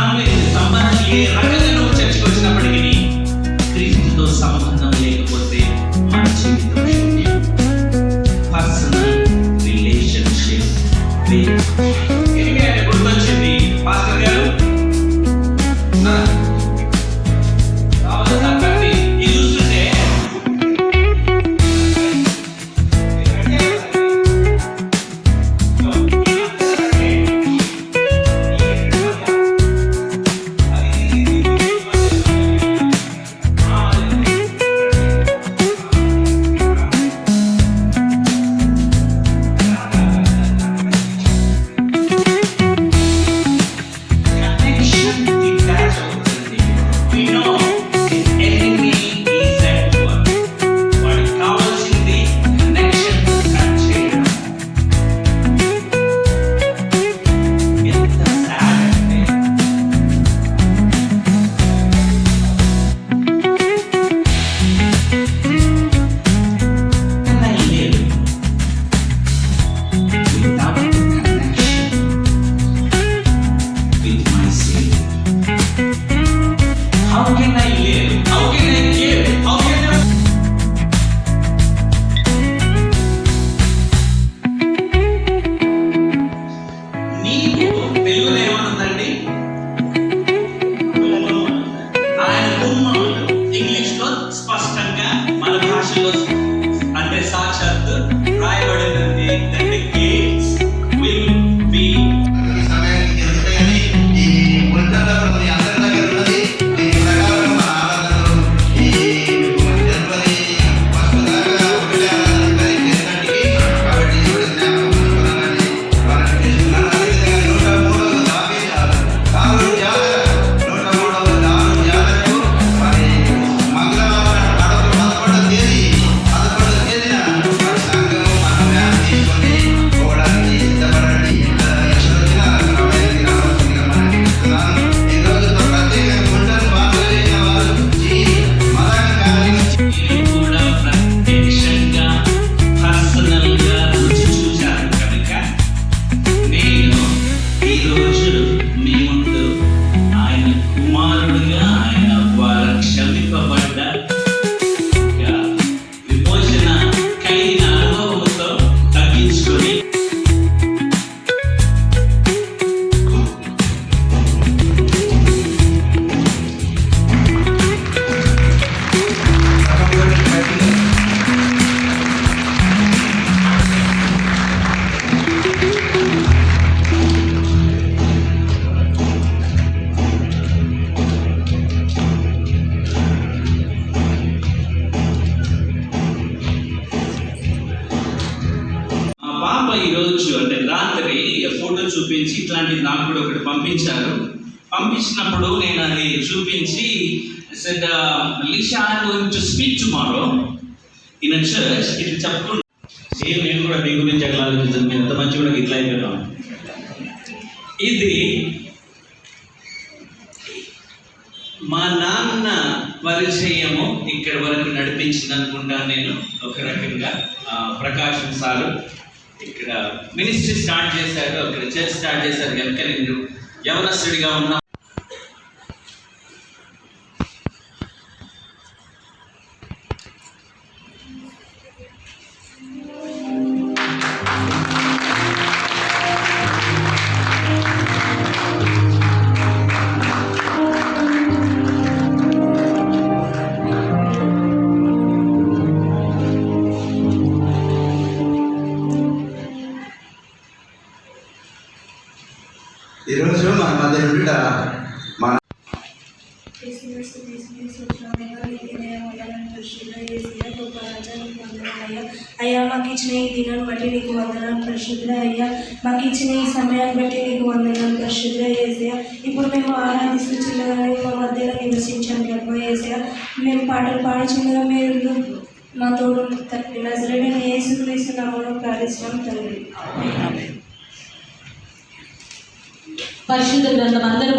సంబంధం ఏ రకంగా నువ్వు చర్చకు వచ్చినప్పటికీ క్రీస్తుతో సంబంధం లేకపోతే మన జీవితం శూన్యం. పర్సనల్ రిలేషన్షిప్ గుర్తొచ్చింది పాస్టర్ గారు. ఇది చూస్తుంటే ఈరోజు అంటే రాత్రి ఫోటో చూపించి ఇట్లాంటిది నాకు కూడా ఒకటి పంపించారు. పంపించినప్పుడు నేను అది చూపించి said Lisha, I'm going to speak tomorrow in a church. ఇది చెప్తుంటే సేమ్ నేను కూడా మీ గురించి ఎట్లా ఆలోచించాను, నేను ఎంత మంచి కూడా ఇట్లా అయిపోయాను. ఇది మా నాన్న పరిచయము ఇక్కడ వరకు నడిపించింది అనుకుంటా నేను. ఒక రకంగా ప్రకాశం సారు ఇక్కడ మినిస్ట్రీ స్టార్ట్ చేశారు, అక్కడ చర్చ్ స్టార్ట్ చేశారు కనుక నేను యవనస్తుడిగా ఉన్నా ఈరోజు మన మధ్య ఉండ మన అయ్యా మాకు ఇచ్చిన ఈ దినాన్ని బట్టి నీకు వందనాలు పరిశుద్ధ. అయ్యా మాకు ఇచ్చిన ఈ సమయాన్ని బట్టి నీకు వందనాలు పరిశుద్ధ యేసయ్యా. ఇప్పుడు మేము ఆరాధిస్తుండగానే మా మధ్యలో నివసించాం గర్భ యేసయ్యా. మేము పాటలు పాడుచుండగా మీరు మా తోడు నజరేయుడైన యేసుక్రీస్తు నామములో ప్రార్థిస్తున్నాం తండ్రి. పరిశుద్ధ గ్రంథం అందరూ